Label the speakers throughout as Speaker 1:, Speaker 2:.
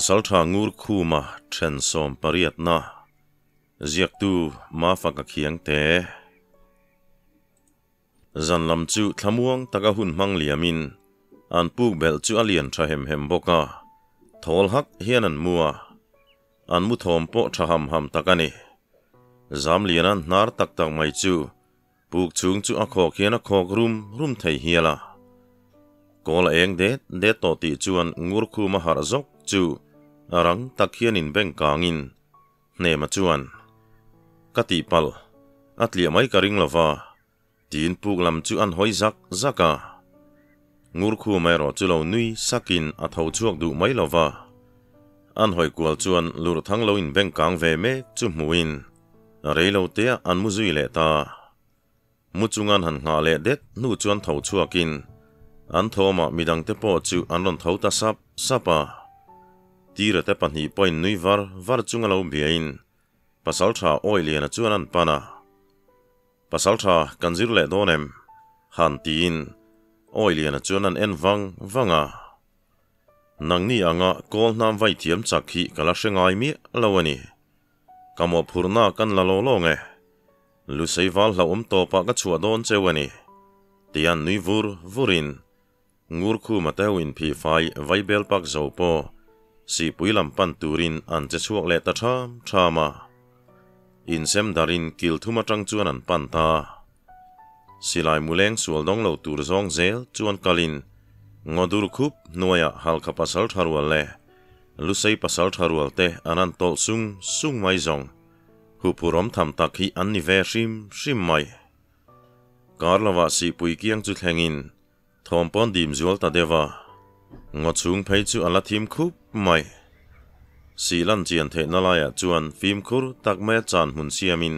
Speaker 1: pasal tha ngur khu ma then som pariat na ziak tu ma faka khiang te zan lam chu thlamuang taka hun mang liamin an puk bel chu alian tha hem boka thol hak hian an mua an mu thom po tha ham takani zam lianan nar tak mai chu puk chung chu a khok hian a khok rum thei hiala kol eng de to ti chuan ngur khu ma har zok chu arang takhian in beng kangin ne ma chuan kati pal atlia mai karing lova tin puk lam chu an hoi zaka ngur khu mai ro chu lo nui sakin a thau chuak du mai lova an hoi kwal chuan lur thang lo in beng kang ve me chu muin reilo te an mu zui le ta mu chungan han nga le det nu chuan thau chuakin an thoma midang te po chu an ron thau ta sapa tira te panhi point nui var chunga lo biain pasal tha oilian chuan an pana pasal tha kanzir le donem han tin oilian chuan an en wanga nangni anga kol nam vai thiam chakhi kala hrengai mi lawani kamo phurna kan lalo longe lu seiwal la to pa ka chua don chewani tian nui vurin ngur khu matawin phi fai vai bel pak zo po si puilam pan turin an che chuak le ta thama in sem darin kil thuma tang chuan an pan ta silai muleng sualdong lo tur zong zel chuan kalin ngodur khup noya halka pasal tharwal le lusei pasal tharwal te anan tol sung mai zong hupurom tham takhi anni ve shim mai karlawa si pui kiang chu thlengin thompon dim zual ta dewa ngochung phei chu ala thim khup mai silan chian the nalaya chuan phim khur tak me chan hun siamin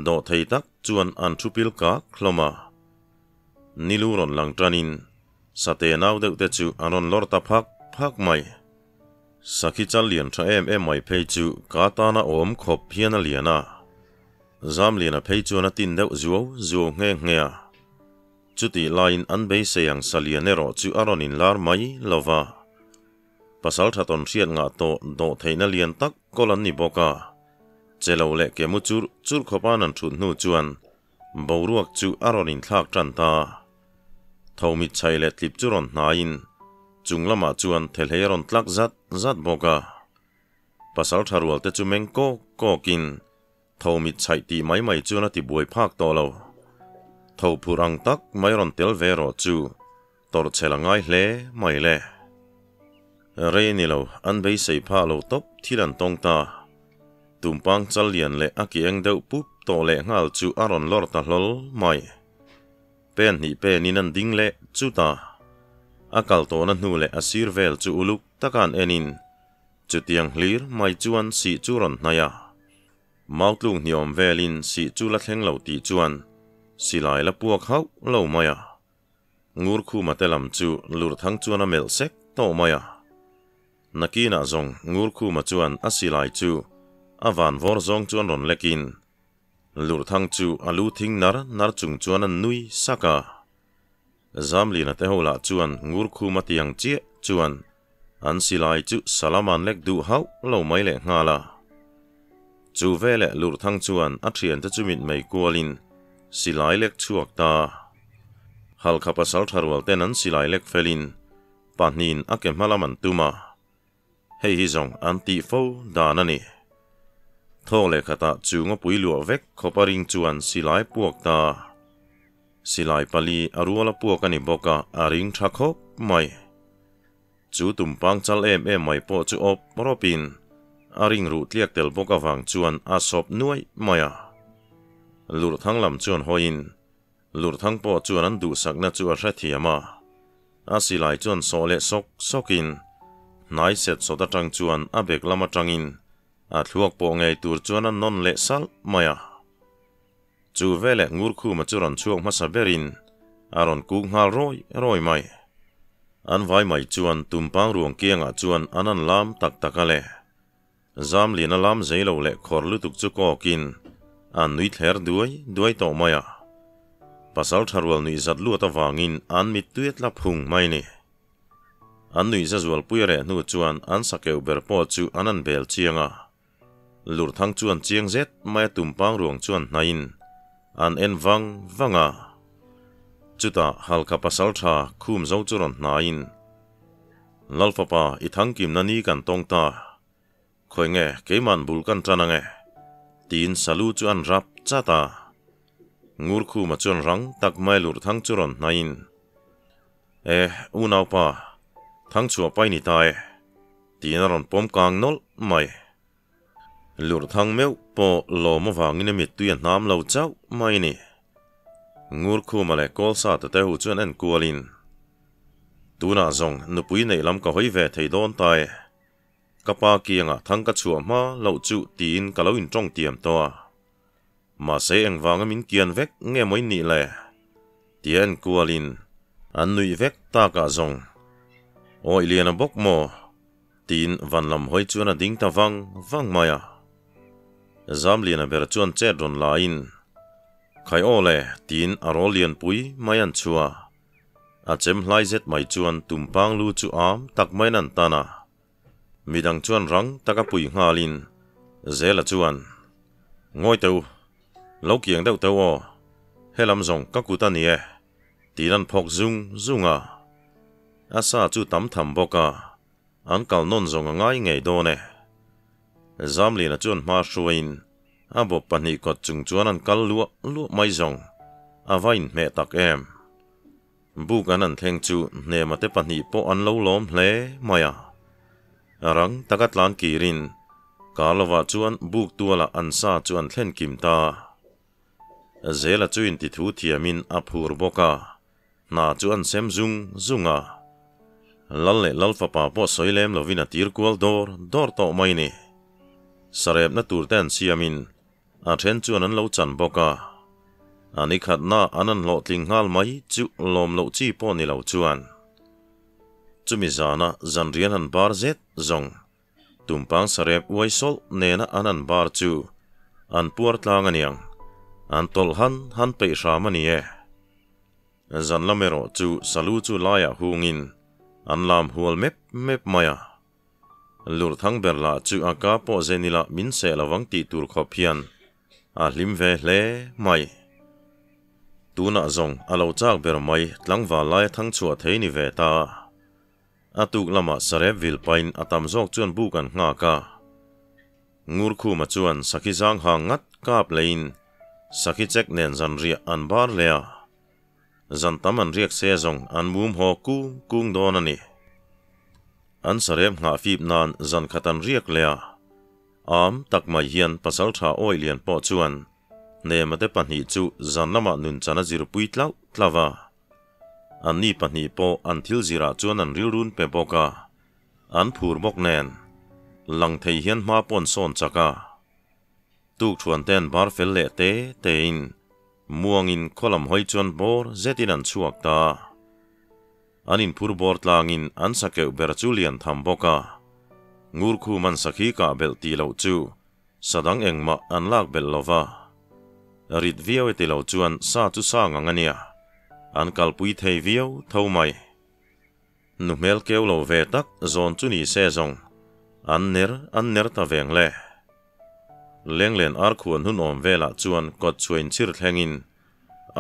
Speaker 1: do thei tak chuan an thupil ka khloma niluron langtranin sate naw deuh te chu anon lor ta phak mai sakhi chal lian tha em mai phei chu ka ta na om khop hian a liana zam liana phei chu na tin deuh zuo nge chuti line an be seyang salianero chu aron in lar mai lova pasal thaton riat nga to do theina lian tak kolan ni boka chelo le kemu chur khopan an thun nu chuan boruak chu aron in thlak tran ta thomi chaile tlip churon nain chunglama chuan thelheron tlak zat boka pasal tharwal te chu mengko kokin thomi chai ti mai chu na ti buai phak to lo thau phurang tak mairon tel vero chu tor chelangai hle mai le reinilo an bei sei pha lo top thilan tong ta tumpang chal lian le akieng deuh pup to le ngal chu aron lor ta hlol mai pen ni pe ninan ding le chu ta akal to na nu le asir vel chu uluk takan enin chutiang hlir mai chuan si churon naya mautlung niom velin si chu la thleng lo ti chuan silai la puak hau lo maya ngur khu matelam chu lur thang chuan a mel sek to maya nakina zong ngur khu ma chuan a silai chu awan vor zong chuan ron lekin lur thang chu alu thing nar chung chuan an nui saka zamli na te hola chuan ngur khu ma tiang che chuan an silai chu salaman lek du hau lo mai le ngala chu vele lur thang chuan a thian te chumit mei kualin silai lek chuak ta halkha pasal tharwal ten an silai lek felin pahnin ake hmalaman tuma hei hi zong anti fo danani thole khata chunga puilu vek khoparing chuan silai puak ta silai pali aruala puak ani boka aring thakho mai chu tumpang chal em mai po chu op ropin aring ru tliak tel boka wang chuan a sop nuai maya lur thang lam chuan hoin lur thang po chuan an du sakna chu a hrethiama a silai chuan sole sokin nai set sota tang chuan a bek lama tangin a thluak po ngei tur chuan an non le sal maya chu vele ngur khu ma churan chuak ma saberin aron kuk ngal roi mai an vai mai chuan tumpang ruang kianga chuan anan lam takale zam lina lam zeilo le khorlu tuk chu kokin an nui thler duai to maya pasal tharwal nui zatlu ta wangin an mit tuet la phung mai ni an nui zazual puire nu chuan an sakeu ber po chu anan bel chianga lur thang chuan chiang zet mai tumpang ruang chuan nain an en vanga chuta halka pasal tha khum zo churon nain lalfapa I thang kim nani kan tongta khoi nge keiman bul kan tranange tin salu chuan rap chata ngur khu ma chuan rang tak mai lur thang churon nain unau pa thang chua pai ni tae tinaron pom kang nol mai lur thang meu po lo mo wangin mit tuyan nam lo chau mai ni ngur khu ma le kol sa te hu chuan en kualin tuna zong nupui nei lam ka hoi ve thei don tae kapa kianga thang ka chua ma lo chu tin ka lo in tong tiam to ma se eng wanga min kian vek nge moi ni le tien kualin an nui vek ta ka zong oi lian bok mo tin van lam hoi chuan a ding ta wang maya zam lian ber chuan che ron lain khai ole tin arol lian pui mayan chua a chem hlai zet mai chuan tumpang lu chu am tak mai nan tana midang chuan rang taka pui ngalin zela chuan ngoi teu lo kiang deuh teu o helam zong ka kuta ni tinan phok zunga asa chu tam tham boka an kal non zong ngai ngei do ne zamlina chuan ma hruain abo pani ko chung chuan an kal lu mai zong avain me tak em bukan an thleng chu ne mate pani po an lo lom hle maya arang takatlan kirin kalwa chuan buk tuala an sa chuan thlen kim ta zela chuin ti thu thiamin aphur boka na chuan sem zunga lalle lalfapa po soilem lovina tirkual dor to mai ni sarep na turten siamin a then chuan an lo chan boka ani khat na anan lo tling ngal mai chu lom lo chi po ni lo chuan chumi zana zanrian han bar zet zong tumpang sarep waisol nena anan bar chu an puar tlang aniang an tol han pe ramani zan lamero chu salu chu laya hungin an lam hual mep maya lur thang berla chu aka po zenila min se lawang ti tur khopian a lim ve hle mai tuna zong alo chak ber mai tlangwa lai thang chua theini ve ta atuk lama sarep vil pain atam zok chuan bukan nga ka ngur khu ma chuan sakhi jang hangat kap lein sakhi chek nen zan ria an bar lea zan taman riak se zong an mum ho kung don ani an sarep nga fip nan zan khatan riak lea am tak mai hian pasal tha oi lian po chuan ne mate pani chu zan lama nun chana zir pui tlawa an ni pani po an thil zira chuan an rilrun pe boka an phur bok nen lang thei hian ma pon son chaka tuk thuan ten bar fel le te in muangin kholam hoi chuan bor zetin an chuak ta anin phur bor tlangin an sakeu ber chu lian tham boka ngur khu man sakhi ka bel ti lo chu sadang engma an lak bel lova rit viau te lo chuan sa chu sa ngangania an kalpui thei viau thomai numel keu lo ve tak zon chu ni se zong an ner ta veng le lenglen ar khuan hun om vela chuan kot chuin chir thlengin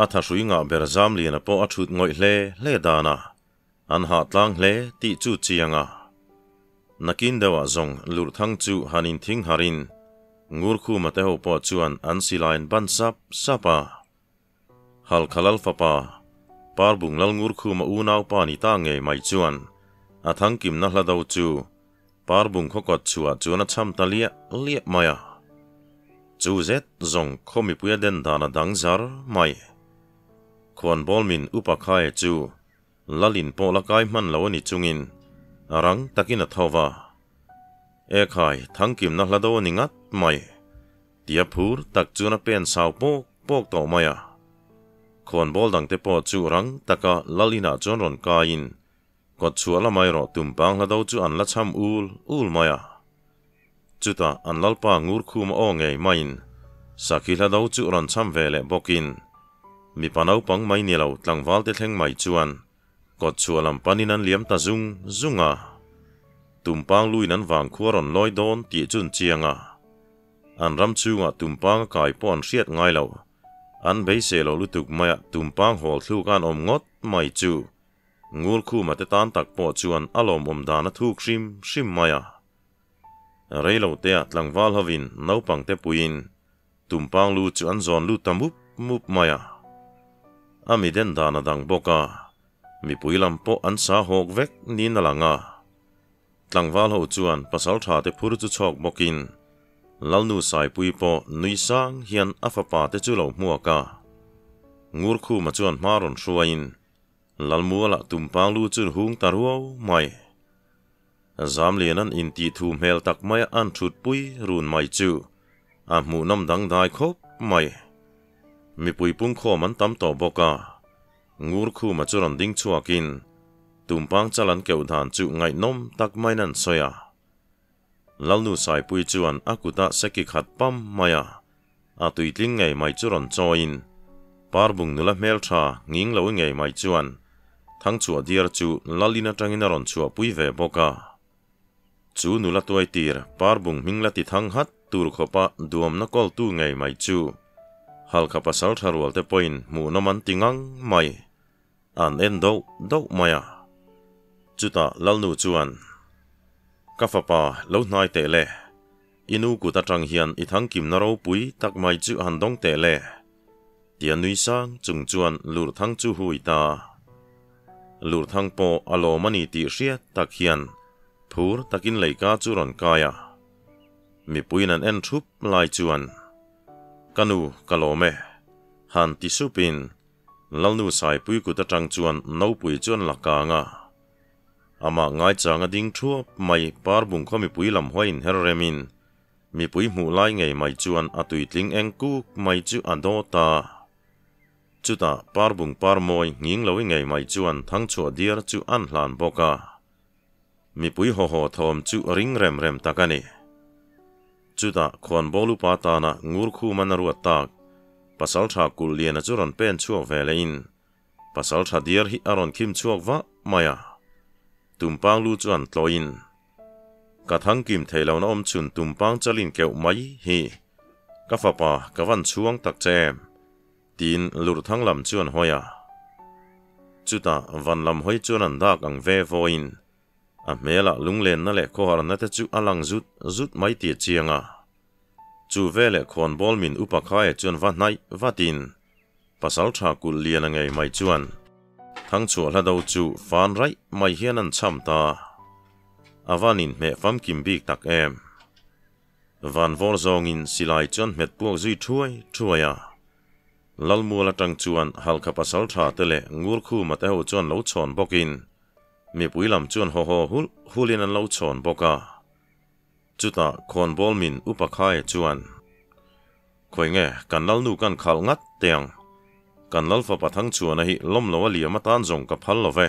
Speaker 1: atha hruinga ber zam lian po athut ngoi hle dana an ha tlang hle ti chu chianga nakin dewa zong lur thang chu hanin thing harin ngur khu mate ho po chuan an silain ban sapa hal khalal fapa parbung lal ngur khu ma unau pa ni ta nge mai chuan athang kim na hla do chu parbung khokot chua chuan a cham talia liep maya chu zet zong khomi puya den dana dangzar mai khon bolmin upakhai chu lalin po lakai man lo ni chungin arang takin a thowa khai thangkim na hlado ningat mai tia phur tak chuna pen sau pok to maya khon bol dang te po chu rang taka lalina chon ron ka in kot chuala mai ro tumpang hlado chu an la cham ul maya chuta an lalpa ngur khum o ngei main sakhi hlado chu ron cham vele bokin mi panau pang mai ni lo tlangwal te thleng mai chuan có chua làm panin an liam ta zunga tumpang lui nan wang khuaron loi don ti chun chianga an ram chunga tumpang kai pon riat ngai lo an beise lo lutuk maya tumpang hol thu kan om ngot mai chu ngul khu ma te tan tak po chuan alom om dana thu shim maya reilo te atlangwal havin naupang te puin tumpang lu chu an zon lu tamup mup maya ami den dana dang boka mi puilam po an sa hok vek nin alanga tlangwal ho chuan pasal tha te phur chu chok bokin lalnu sai pui po nui sang hian afapa te chu lo muaka ngur khu ma chuan maron hruain lalmuala tumpang lu chun hung taruo mai zam lianan in ti thu mel tak mai an thut pui run mai chu a mu nam dang dai khop mai mi pui pung kho man tam to boka ngur khu ma churan ding chuakin tumpang chalan keu dhan chu ngai nom tak mai nan soya lalnu sai pui chuan akuta seki khat pam maya a tuitling ngai mai churan choin parbung nula mel tha nging lo ngai mai chuan thang chua diar chu lalina tangina ron chua pui ve boka chu nula tuai tir parbung mingla ti thang hat tur khopa duam na kol tu ngai mai chu halka pasal tharwal te point mu naman tingang mai an en do maya chuta lalnu chuan kafapa lo nai te le inu ku ta tang hian I thang kim na ro pui tak mai chu han dong te le tian nui sang chung chuan lur thang chu hui ta lur thang po alo mani ti ria tak hian phur takin leika chu ron kaya mi puinan en thup lai chuan kanu kalome han ti supin lalnu sai pui ku ta tang chuan no pui chuan laka nga ama ngai changa ding thuap mai parbung kho mi pui lam hoin herremin mi pui mu lai ngei mai chuan atuitling engku mai chu adota chuta parbung parmoi nging lo ngei mai chuan thang chua diar chu an hlan boka mi pui ho thom chu ring rem takani chuta khon bolu patana ngur khu manaru tak pasal tha kul liana churan pen chuak velein pasal tha diar hi aron kim chuak wa maya tumpang lu chuan tloin ka thang kim theilo na om chun tumpang chalin keu mai hi ka fapa ka van chuang tak chem tin lur thang lam chuan hoya chuta van lam hoi chuan an dak ang ve voin a mela lunglen na le ko har na te chu alang zut mai ti chianga chu vele khon bol min upakhai chuan va nai vatin pasal tha kul lian angai mai chuan thang chu la do chu fan rai mai hian an cham ta avanin me fam kim bik tak em van vor zong in silai chuan met puak zui thuaya lalmula tang chuan halka pasal tha tele ngur khu mate ho chuan lo chon bokin mi puilam chuan ho hulin an lo chon boka chuta khon bol min upakhai chuan khoi nge kan lalnu kan khal ngat teang kan lalfa pathang chuan hi lom lo ali matan zong ka phal love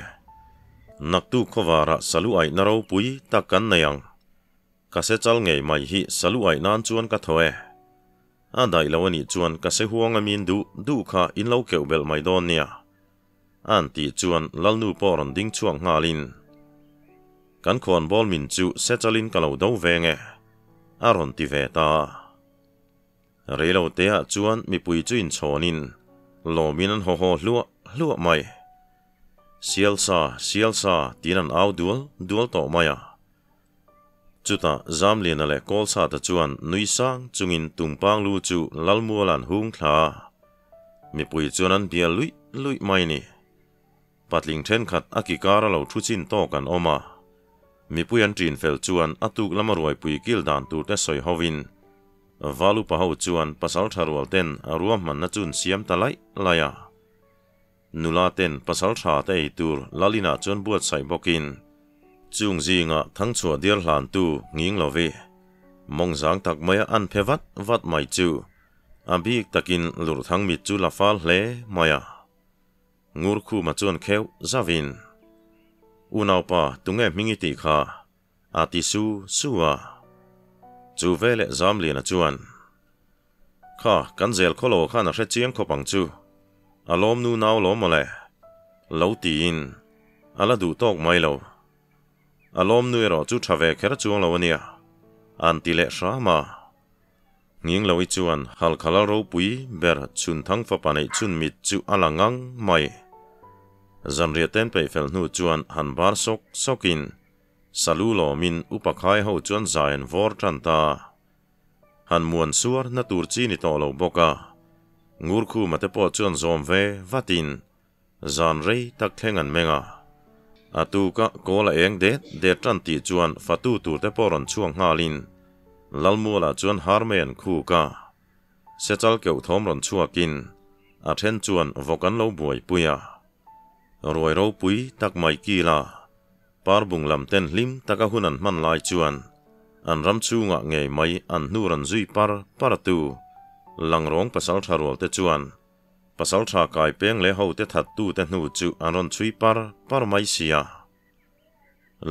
Speaker 1: naktu khowara salu ai naro pui ta kan nayang ka se chal ngei mai hi salu ai nan chuan ka thoe a dai lawani chuan ka se huang amin du kha in lo keu bel mai don nia an ti chuan lalnu poron ding chuang ngalin kan khon bol min chu se chalin ka lo do ve nge aron ti ve ta reilo te a chuan mi pui chu in chonin lo minan ho lua mai sialsa tinan au dual to maya chuta zamlina le kolsa ta chuan nui sang chungin tumpang lu chu lalmualan hung thla mi pui chuan an bia lui mai ni patling then khat akikara lo thuchin to kan oma mi pui an trin fel chuan atuk lamaroi pui kil dan tu te soi hovin valu pa ho chuan pasal tharwal ten aruam man na chun siam talai laya nula ten pasal tha te tur lalina chuan buat sai bokin chung zinga thang chua dir hlan tu nging lovi mongzang tak maya an phevat vat mai chu abik takin lur thang mi chu la fal hle maya ngur khu ma chuan kheu zavin unau pa tunge mingi ti kha ati suwa chu vele zamlina chuan kha kan zel kholo kha na hre chiang khopang chu alom nu naw lo mole lo tin ala du tok mai lo alom nuôi rồi chú trả về khera chuông lo ania an tile sa ma nging lo chuan hal khala ro pui ber chun thang fa panei chun mit chu alangang mai zan riaten pe fel nu chuan han bar sok sokin salu lo min upakhai ho chuan zain vor tanta han muan suar na tur chi ni to lo boka ngur khu mate po chuan zom ve vatin zan rei tak thengan menga atu ka kola eng de tranti chuan fatu tur te poron chuang ngalin lalmula chuan harmen khu ka sechal keu thom ron chuakin a then chuan vokan lo buai puya roi ro pui tak mai kila parbung lam ten lim taka hunan man lai chuan an ram chunga ngei mai an nuran zui paratu langrong pasal tharol te chuan pasal tha kai peng le ho te that tu te nu chu anon chui par mai sia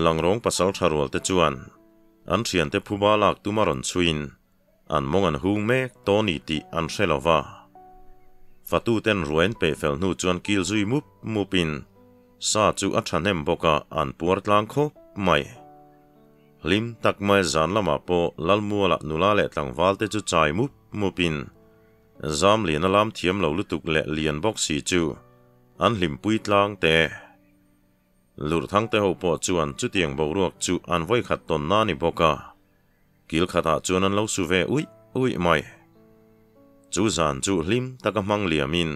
Speaker 1: langrong pasal tharol te chuan an thian te phuba lak tumaron chuin an mongan hung me toni ti an shelova fatu ten ruen pe fel nu chuan kil zui mupin sa chu a thanem boka an puartlang khop mai lim tak mai zan lama po lalmuala nula le tlangwal te chu chai mupin zam lian alam thiam lo lutuk le lian bok si chu an hlim pui tlang te lur thang te ho po chuan chu tiang bo ruak chu an voi khat ton na ni boka kil khata chuan an lo su ve ui mai chu zan chu hlim taka mang liamin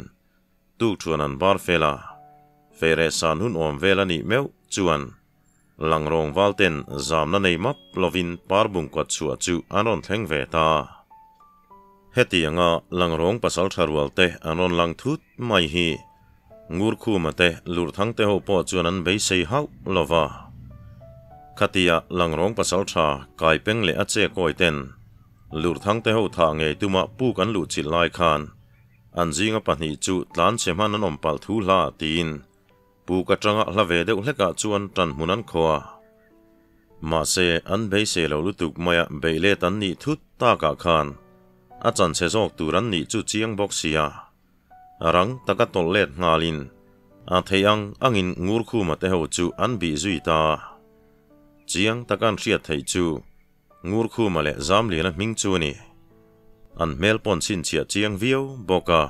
Speaker 1: tu chuan an bar fela fere san hun om vela ni meu chuan langrong valten zam na nei map lovin parbung kwat chua chu anon thleng ve ta heti anga langrong pasal tharwal te anon lang thut mai hi ngur khu mate lur thang te ho po chuan an bei sei hau lova khatia langrong pasal tha kai peng le ache koi ten lur thang te ho tha nge tuma pu kan lu chil lai khan an jinga pani chu tlan cheman an ompal thu la tin pu ka tanga hlave deuh hleka chuan tan munan khoa ma se an bei se lo lutuk maya beile tan ni thut ta ka khan a chan che jok turan ni chu chiang bok sia arang taka tollet ngalin a theiang angin ngur khu mate ho chu an bi zui ta chiang takan riat thei chu ngur khu male zam lian ming chu ni an mel pon chin chia chiang vio boka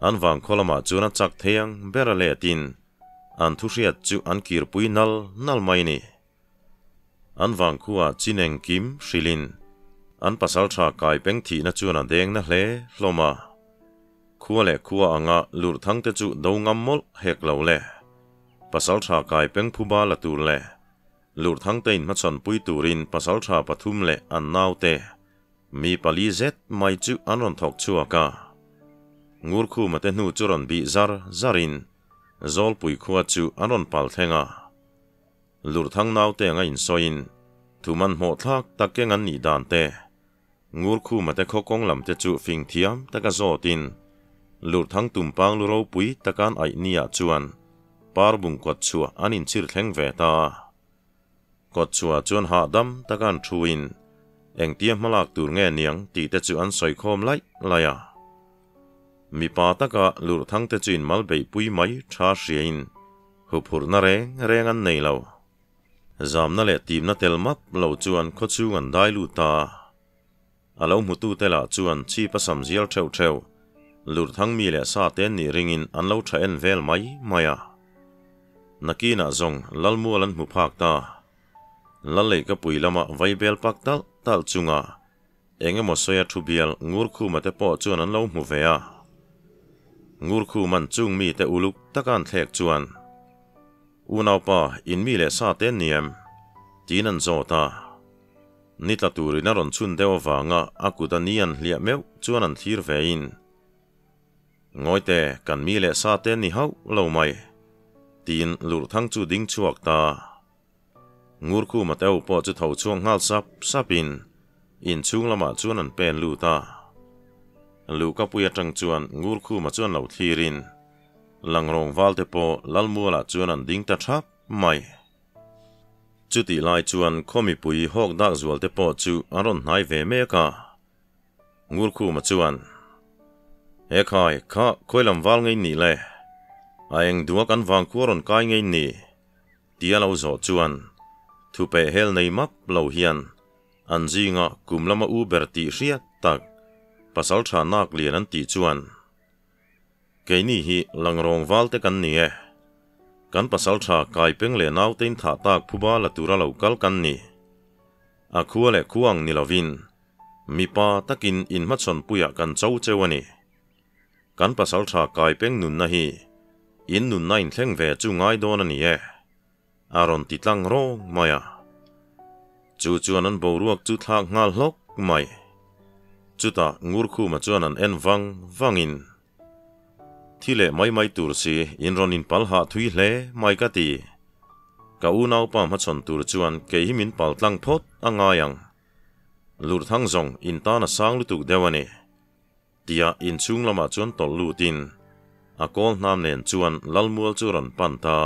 Speaker 1: an wang kholama chuna chak theiang berale tin an thu riat chu an kir pui nal mai ni an wang khuwa chineng kim shilin an pasal tha kai peng thi na chuna deng na hle hloma khuwa anga lur thang te chu do ngam mol hek lo le pasal tha kai peng phuba la tur le lur thang tein ma chon pui turin pasal tha pathum le an nau te mi pali zet mai chu anon thok chuaka ngur khu mate nu churon bi zarin zol pui khuwa chu anon pal thenga lur thang nau te nga in soin thuman mo thak takeng an ni dan te ngur khu mate khokong lam te chu fing thiam taka zotin lur thang tumpang lu ro pui takan ai nia chuan parbung kwat chua anin chir thleng ve ta kwat chua chuan ha dam takan thuin engtiam malak tur nge niang ti te chu an soi khom laya mi pa taka lur thang te chuin mal bei pui mai tha hriain hupur na reng an nei lo zam na le tim na tel map lo chuan kho chu an dai lu ta alo mutu tela chuan chi pasam zial theu lur thang mi le sa ten ni ringin an lo tha en vel mai maya nakina zong lalmualan mu phak ta lalei ka pui lama vai bel pak tal chunga engemaw soya thubial ngur khu mate po chuan an lo mu vea ngur khu man chung mi te uluk takan thlek chuan unaw pa in mi le sa ten niam tin an zota nitla turin aron chun deuh wanga akutanian hlia meu chuan an thlir vein ngoite kan mi le sa ten ni hau lo mai tin lur thang chu ding chuak ta ngur khu mateu po chu tho chuang ngal sapin in chung lama chuan an pen lu ta lu ka puya tang chuan ngur khu ma chuan lo thirin langrong walte po lalmuala chuan an ding ta thap mai chuti lai chuan khomi pui hok dak zual te po chu aron hnai ve me ka ngur khu ma chuan he khai kha khoilam wal ngei ni le Aeng duak an wang kuaron kai ngay ni. Tia lau zo chuan. Thu pe hel nei map lau hian. An zi nga kum lama u ber ti riat tak. Pasal cha nak lian an ti chuan. Kei ni hi lang rong val te kan ni e. Kan pasal cha kai peng le nau tein tha tak phuba la tura lau kal kan ni. A khua le khuang ni lovin. Mi pa takin in machon puya kan chau chewani. Kan pasal cha kai peng nun na hi. In nun na in thleng ve chu ngai don ani e. Aron titlang rong maya. Chu chuan an boruak chu thak ngal hlok mai. Chuta ngur khu ma chuan an en vangin. Thile mai tur si in ron in pal ha thui hle mai ka ti. Ka u nau pa machon tur chuan ke himin pal tlang phot angayang. Lur thang zong in ta na sang lutuk dewani. Tia in chung lama chuan tol lutin. A kol nam nen chuan lalmual churan panta.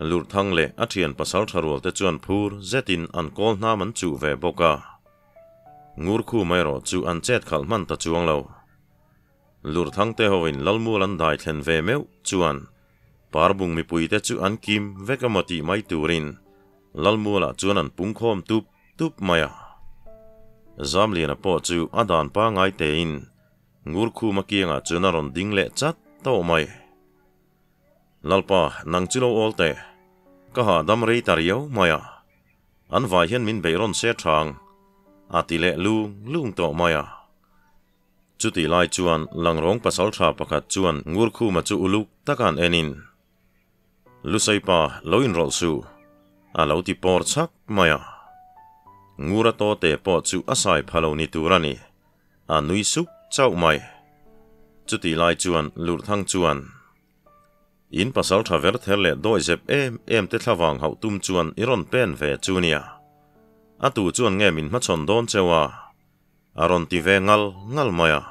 Speaker 1: Lur thang le athian pasal tharual te chuan phur zetin an kol nam an chu ve boka. Ngur khu mai ro chu an chet khal man ta chuang lo. Lur thang te hoin lalmual an dai thlen ve meu chuan. Parbung mi pui te chu an kim vekamati mai turin. Lalmuala chuan an pungkhom tup maya. Zamlian a po chu adan pa ngai te in. Ngur khu makianga chuan aron ding le chat to mai. Lalpa nang chulo olte. Kaha dam rei tariau maya. An vai hian min beiron se thang. Atile lung to maya. Chuti lai chuan langrong pasal tha pakhat chuan ngur khu ma chu uluk takan enin. Lusai pa loin rol su. Alo ti por chak maya. Ngura to te po chu asai phalo ni turani. Anui suk chau mai. Chuti lai chuan lur thang chuan. In pasal tha ver thele doi zep em te thlawang hau tum chuan iron pen ve chunia. Atu chuan nge min machon don chewa. Aron ti ve ngal maya.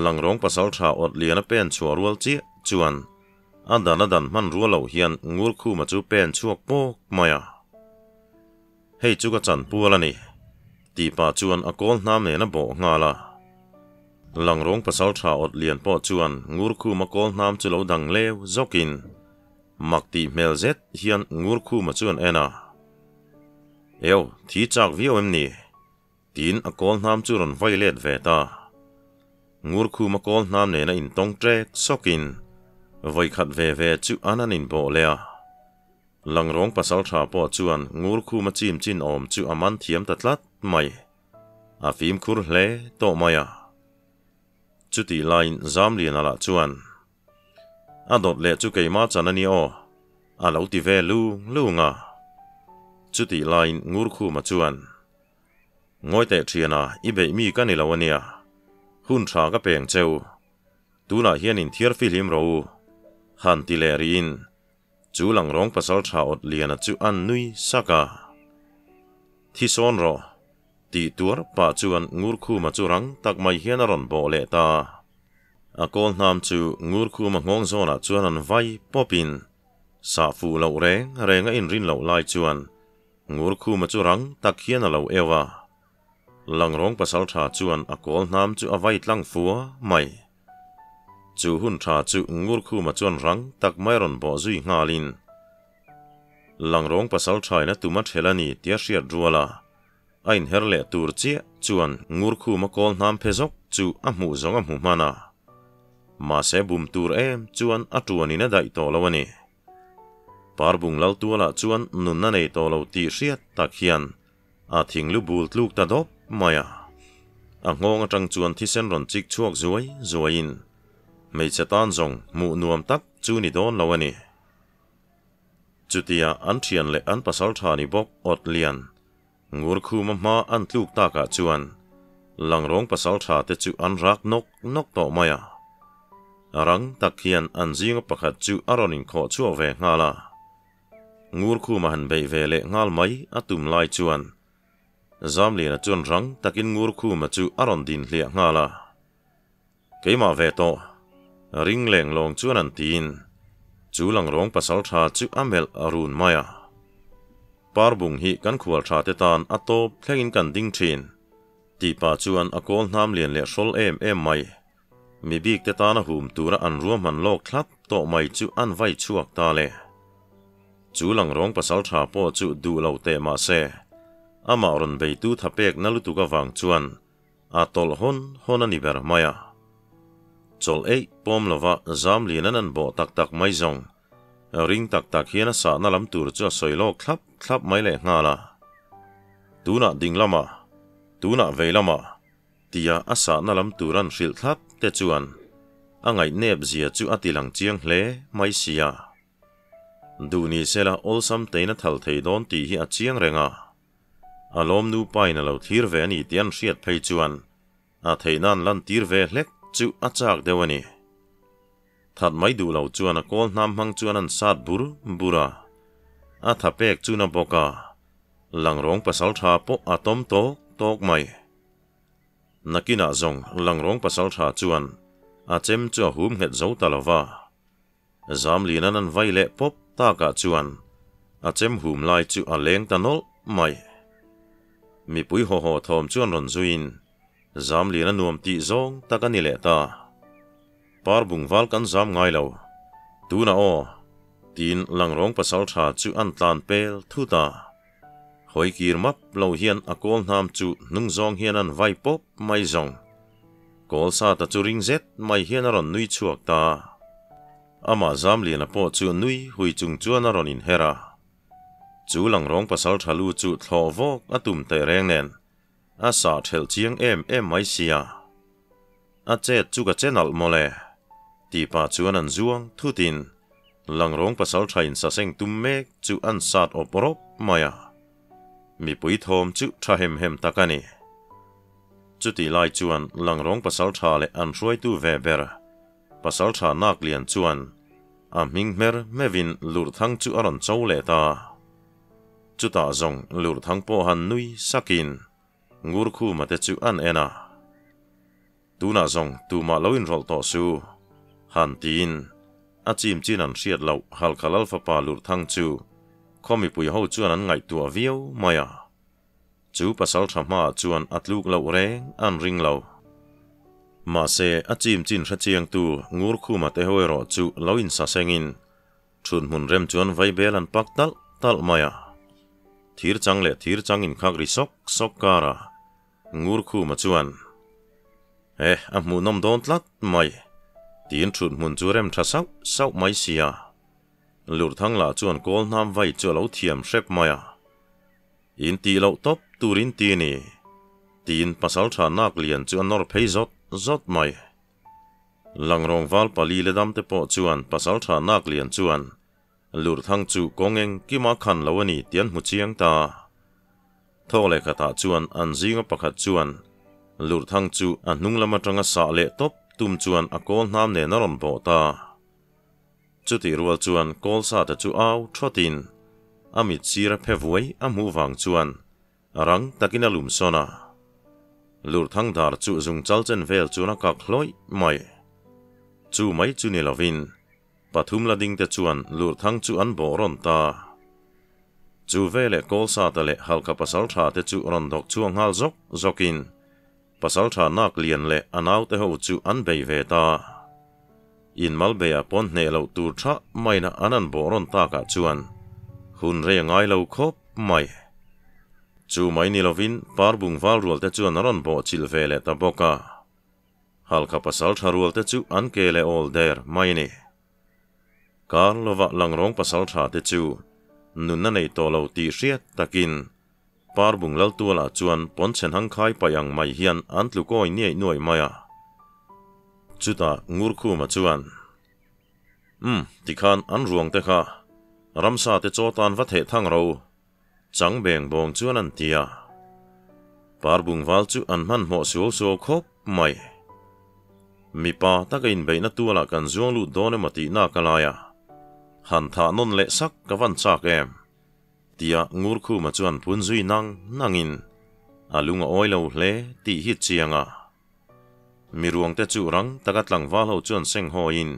Speaker 1: Langrong pasal tha ot liana pen chuarual chi chuan. Adan man rualo hian ngur khu ma chu pen chuak pok maya. Hei chuka chan pualani. Ti pa chuan a kol nam ne na bo ngala. Langrong pasal tha ot lian po chuan ngur khu ma kol nam chu lo dang lew zokin. Makti melzet hian ngur khu ma chuan ena. Eo, thi chak vio em ni. Tin a kol nam chu ron violet ve ta. Ngur khu ma kol nam ne na in tong trek sokin. Voi khat ve chu ananin bo lea. Langrong pasal tha po chuan ngur khu ma chim chin om chu aman thiam tatlat mai. A fim khur hle to maya. Chuti lain zamlian ala chuan. Adot le chu keima chanani o. Alo ti ve lu nga. Chuti lain ngur khu ma chuan. Ngoi te thiana ibe mi kanilawania. Hun tha ka peng cheu. Tuna hian in thiar filim ro. Han ti le rin. Chu langrong pasal tha ot liana chu an nui saka. Thi son ro. Ti tuar pa chuan ngur khu ma chu rang tak mai hian aron bo le ta. A kol nam chu ngur khu ma ngong zona chuan an vai popin. Sa fu lo renga in rin lo lai chuan. Ngur khu ma chu rang tak hian a lo ewa. Langrong pasal tha chuan a kol nam chu a vai tlang fua mai. Chu hun tha chu ngur khu ma chuan rang tak mai ron bo zui ngalin. Langrong pasal thai na tuma thelani tia hriat ruala. Ain herle tur chia chuan ngur khu ma kol nam phezok chu a hmu zonga hmu mana. Ma se bum tur chuan a tuani na dai to lawani. Parbung lal tuala chuan nun na nei to lo ti hriat tak hian. A thinglu bul tluk ta dop maya. A ngong atang chuan thisen ron chik chuak zuain. Mei chetan zong mu nuam tak chu ni don lawani. Chutia an thian le an pasal thani bok ot lian. Ngur khu ma an tluk taka chuan. Langrong pasal tha te chu an rak nok to maya. Arang tak hian an zinga pakhat chu aronin kho chu ve ngala. Ngur khu ma han bei ve le ngal mai atum lai chuan. Zamlian chuan rang takin ngur khu ma chu aron din hlia ngala. Keima ve to. Ring leng long chuan an tin. Chu langrong pasal tha chu amel arun maya. Parbung hi kan khual tha te tan atop thlengin kan ding thin. Ti pa chuan a kol nam lian le rol em mai. mi bik te ta na hum tura an ruam han lok thlap to mai chu an vai chuak ta le chu lang rong pasal tha po chu du lo te ma se ama ron bei tu thapek nalu tu ka wang chuan a tol hon ani ber maya chol ei pom lova zam lian an bo tak tak mai zong ring tak tak hian sa na lam tur chu soilo khlap mai le ngala tuna ding lama tuna ve lama tia asa na lam turan hril thlap te chuan angai nep zia chu atilang chiang hle mai sia duni sela olsam teina thal thei don ti hi a chiang renga alom nu paina lo thir ve ani tian hriat phei chuan a theinan lan tir ve hlek chu achak dewani that mai du lo chuan a kol nam hang chuan an sat bura a thapek chu na boka langrong pasal tha po atom tok mai nakina zong langrong pasal tha chuan a chem chu hum het zo talawa zam linan an vai le pop ta ka chuan a chem hum lai chu a leng tanol mai mi pui ho thom chuan ron zuin zam linan nuam ti zong takani le ta par bungwal kan zam ngai lo tuna o tin langrong pasal tha chu an tlan pel thuta hoi kir map lo hian a kol nam chu nung zong hian an vai pop mai zong kol sa ta chu ring zet mai hian a ron nui chuak ta ama zam lian a po chu nui hui chung chuan a ron in hera chu langrong pasal thalu chu thlo vok atum te reng nen a sa thel chiang em mai sia a chet chu ka chenal mole ti pa chuan an zuang thutin langrong pasal thain sa seng tum mek chu an sat oporop maya mi pui thom chu tha hem takani chu ti lai chuan langrong pasal tha le an hruai tu ve ber pasal tha nak lian chuan a mingmer mevin lur thang chu aron chau le ta chu ta zong lur thang po han nui sakin ngur khu mate chu an ena tuna zong tu ma loin rol to su han tin a chim chin an hriat lo hal khalal fa pa lur thang chu khomi pui ho chuan an ngai tu viau maya chu pasal thama chuan atluk lo reng an ring lo ma se a chim chin hra chiang tu ngur khu mate hoero chu loin sa sengin thun mun rem chuan vai bel an pak tal maya thir chang in khak ri sok kara ngur khu ma chuan a mu nom don tlat mai tin thun mun chu rem tha sau mai sia lur thang la chuan kol nam vai chu lo thiam hrep maya in ti lo top turin ti ni tin pasal tha nak lian chu anor phei zot mai langrong wal pali le dam te po chuan pasal tha nak lian chuan lur thang chu kongeng kima khan lo ani tian mu chiang ta thole khata chuan an zinga pakhat chuan lur thang chu anung lama tanga sa le top tum chuan a kol nam ne naron bo ta chu ti rual chuan kol sa ta chu au thotin amit sira phevoi a mu wang chuan rang takina lum sona lur thang dar chu zung chalchen vel chuna ka khloi mai chu mai chu ni lovin pathum la ding te chuan lur thang chu an boron ta chu vele kol sa ta le halka pasal tha te chu ron dok chuang hal zokin pasal tha nak lian le anau te ho chu an bei ve ta in malbeya pon ne lo tur tha maina anan boron ta ka chuan hun re ngai lo khop mai chu mai ni lovin par bung wal rual te chuan aron bo chil vele ta boka halka pasal tha rual te chu an ke le all der mai ni kar lova langrong pasal tha te chu nun na nei to lo ti hriat takin par bung lal tu la chuan pon chen hang khai payang mai hian an tlu koi ni noi maya chuta ngur khu ma chuan tikhan an ruang te kha ramsa te chotan va the thang ro chang beng bong chuan an tia par bung wal chu an man mo so khop mai mi pa takin beina tu la kan zuang lu done mati na kalaya han tha non le sak ka van chak em tia ngur khu ma chuan pun zui nangin alunga oilo hle ti hi chianga mi ruang te chu rang takat lang wal ho chuan seng ho in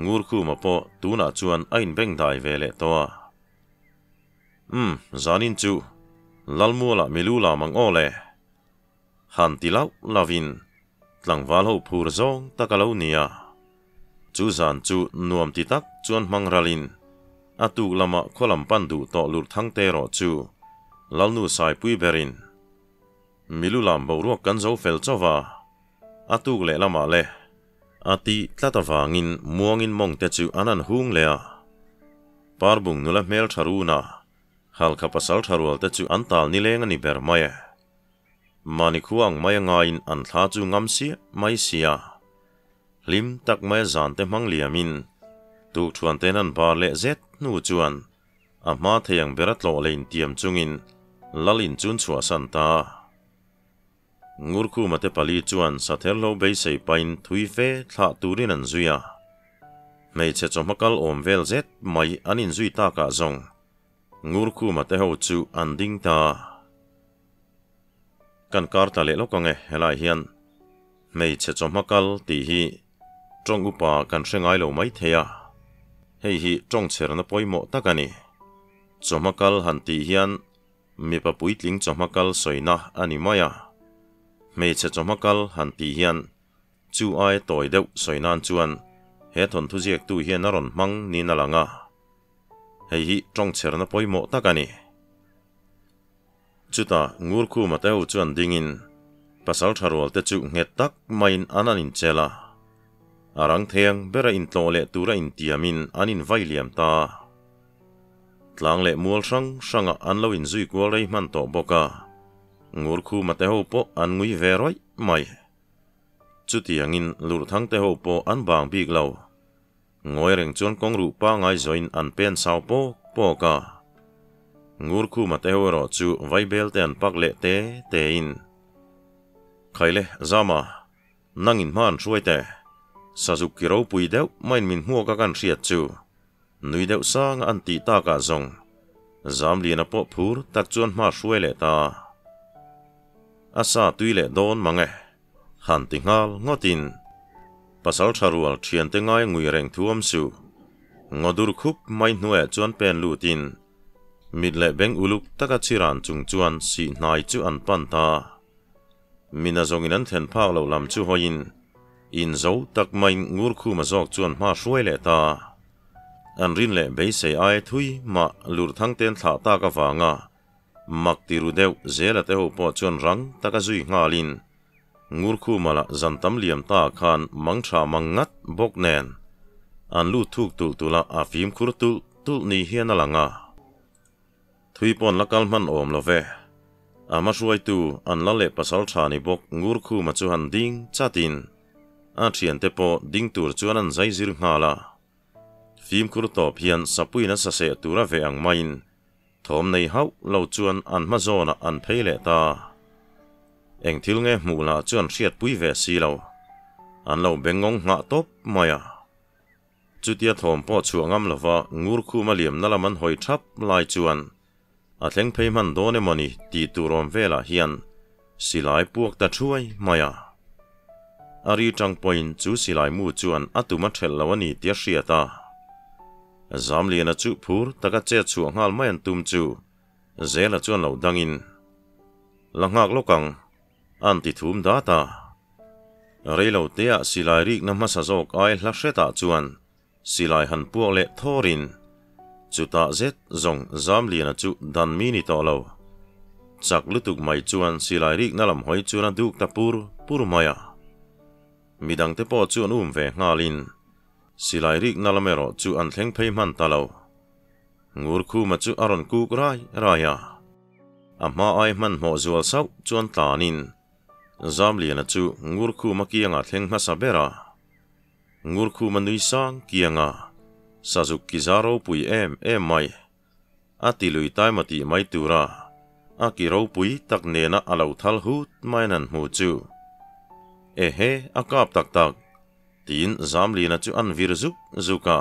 Speaker 1: ngur khu ma po tuna chuan ain beng dai vele to zanin chu lalmula milula mang ole han tilau lavin tlang val ho phur zong takalo nia chu zan chu nuam ti tak chuan mangralin atuk lama kholam pandu to lur thang te ro chu lalnu sai pui berin milulam boruak kan zo fel chowa atuk le lama le ati tlatawangin muangin mong te chu anan hung le a parbung nula mel tharuna halkha pasal tharwal te chu antal ni leng ani ber mai mani khuang mai ngain an thla chu ngamsi mai sia lim tak mai zan te mang liamin tu thuan te nan bar le zet nu chuan ama theyang berat lo lein tiam chungin lalin chun chua santa ngurkhu mate pali chuan satherlo be sei pain thui fe thla turin an zuya mei che chomakal om vel zet mai anin zui ta ka zong ngurkhu mate ho chu anding ta kan karta le lokange helai hian mei che chomakal ti hi trong upa kan hrengai lo mai theya hei hi trong cherna poimo takani chomakal han ti hian mi pa puitling chomakal soina ani maya mei che chomakal han ti hian chu ai toi deuh soinan chuan he thon thu jek tu hian aron mang ni na langa hei hi trong cherna poimo takani chuta ngurkhu mateu chuan dingin pasal tharwal te chu nget tak main ananin chela arang theng bera in tlole tura in tiamin anin vailiam ta tlang le mual sanga anlo in zui kwal rei man to boka ngurkhu mateu po an ngui veroi mai chutiangin lur thang te ho po an bang bik lo ngoi reng chon kong ru pa ngai join an pen sau po poka ngurkhu mateu ro chu vaibel te an pak le te in khaile zama nangin man ruaite sazuki ro pui deuh main min huwa ka kan riat chu nui deuh sang an ti ta ka zong zam lian a po phur tak chuan ma ruai le ta asa tui le don mange han ti ngal ngotin pasal tharual thian te ngai ngui reng thuam su ngodur khup mai hnuai chuan pen lutin midle beng uluk taka chiran chung chuan si hnai chu an pan ta mina zongin an then phak lo lam chu hoin in zo tak mai ngurkhu ma zok chuan ma hruai le ta an rin le be sei ai thui ma lur thang ten thla ta ka wanga mak tiru deuh zela te ho po chuan rang taka zui ngalin ngurkhu mala zantam liam ta khan mangtha mangat bok nen an lu thuk tul tula afim khur tul ni hian alanga thui pon lakal man om love ama ruai tu an la le pasal thani bok ngurkhu ma chu han ding chatin a thian te po ding tur chuan an zai zir ngala fim khur to phian sapuina sa se tura ve ang main thom nei hau lo chuan an ma zona an pheile ta eng thil nge mula chuan riat pui ve si lo an lo bengong nga top maya chutia thom po chuangam lova ngurkhu ma liam nalaman hoi thap lai chuan a thleng phei man done mani ti turom vela hian silai puak ta thuai maya ari tang point chu silai mu chuan atuma thel lawani tia hriata zamliana chu phur taka che chu ngal mai an tum chu zela chuan lo dangin langak lokang anti thum data reilo tea silai rik na masa zok ai hla hreta chuan silai han puak le thorin chuta zet zong zamliana chu dan mini to lo chak lutuk mai chuan silai rik na lam hoi chuan duk ta pur maya midang te po chuan ve ngalin silai rik na lamero chu an thleng phei man ta lo ngurkhu ma chu aron kuk raya ama ai man mo zual sau chuan tlanin zamliana chu ngurkhu ma kianga thleng hmasa bera ngurkhu ma nui sang kianga Sazuki zaro pui em mai ati lui tai mati mai tura aki ro pui tak nena alo thal hut mainan hu chu ehe akap tak tin zamlina chu an virzuk zuka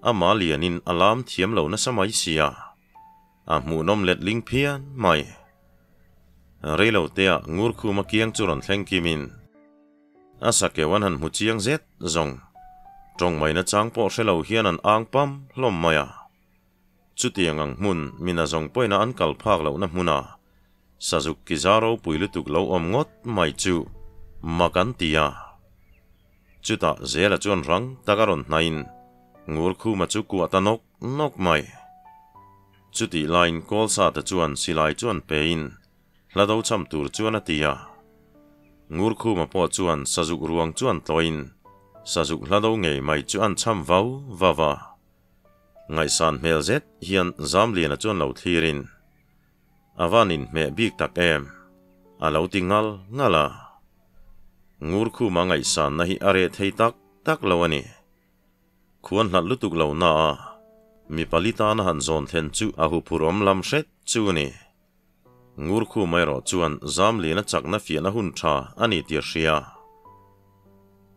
Speaker 1: amalianin alam thiam lo na samai sia a mu nom let ling phian mai reilo tea ngurkhu ma kiang churan thleng kimin asake wanhan mu chiang zet zong trong mai na chang po hrelo hian an ang pam hlom maya chutiang ang mun mina zong poina an kal phak lo na hmuna Sazuki zaro puilutuk lo om ngot mai chu makan tia chuta zela chuan rang takaron nain ngur khu ma chu ku atanok nok mai chuti line call sa ta chuan silai chuan pein hlado cham tur chuan atia ngur khu ma po chuan sajuk ruang chuan toin sajuk hlado ngei mai chuan cham vau vawa ngai san mel zet hian zam lian chuan lo thirin avanin me bik tak em alo tingal ngala ngur khu ma ngai san na hi are thei tak lo ani khuan hlat lutuk lo na mi palita na han zon thlen chu ahu purom lam hret chu ni ngur khu mai ro chuan zam lian a chak na fian a hun tha ani tir hria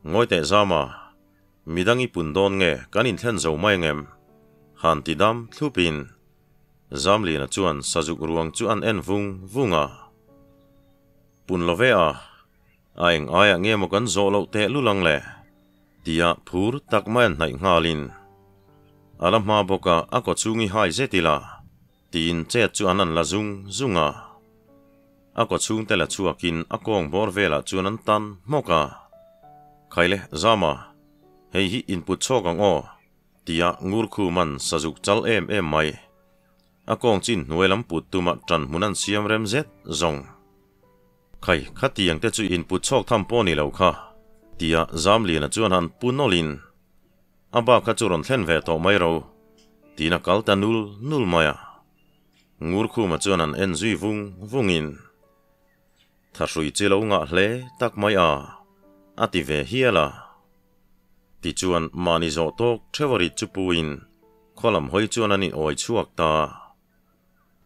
Speaker 1: ngoite zama midangi pundon nge kanin thlen zo mai ngem han tidam thlupin zam lian a chuan sajuk ruang chu an en vunga pun love a aeng aya nge mo kan zo lo te lulang le tia phur tak man nai ngalin alam ma boka ako chungi hai zetila tin che chu anan la zunga ako chung tela chuakin akong bor vela chuan tan moka khaile zama hei hi input chokang o tia ngur khu man sajuk chal em mai akong chin nuelam put tuma tran munan siam rem zet zong khai khatiang te chu input chok tham poni lo kha tia zam lian chuan han punolin aba kha churon thlen ve to mai ro tina kalta nul maya ngur khu ma chuan an en zui vungin tharui chilo nga hle tak mai a ati ve hiala ti chuan mani zo tok thewari chupuin kholam hoi chuan ani oi chuak ta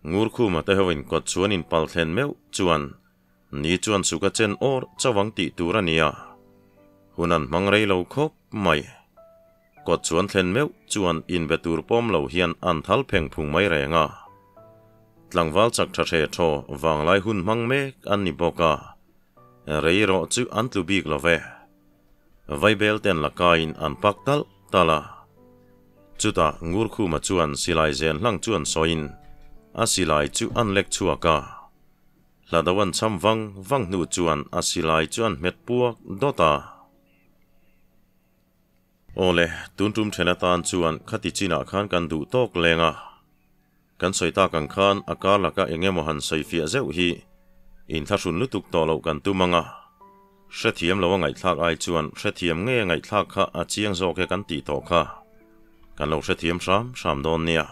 Speaker 1: ngur khu ma te howin kot chuan in pal thlen meu chuan ni chuan suka chen or chawang ti turania hunan mangrei lo khop mai kot chuan thlen meu chuan in betur pom lo hian an thal pheng phung mai renga tlangwal chak thare tho wanglai hun mang mek an ni boka reiro chu an tlubik love vaibel ten lakain an paktal tala chuta ngur khu ma chuan silai zen hlang chuan soin a silai chu an lek chuaka ladawan cham wang nu chuan a silai chuan met puak dota ole tuntum thena tan chuan khati china khan kan du tok lenga kan soita kan khan akar laka engemo han soifia zeu hi in thasun lutuk to lo kan tumanga hrethiam lo ngai thlak ai chuan hrethiam nge ngai thlak kha a chiang zo ke kan ti to kha kan lo hrethiam sham don nia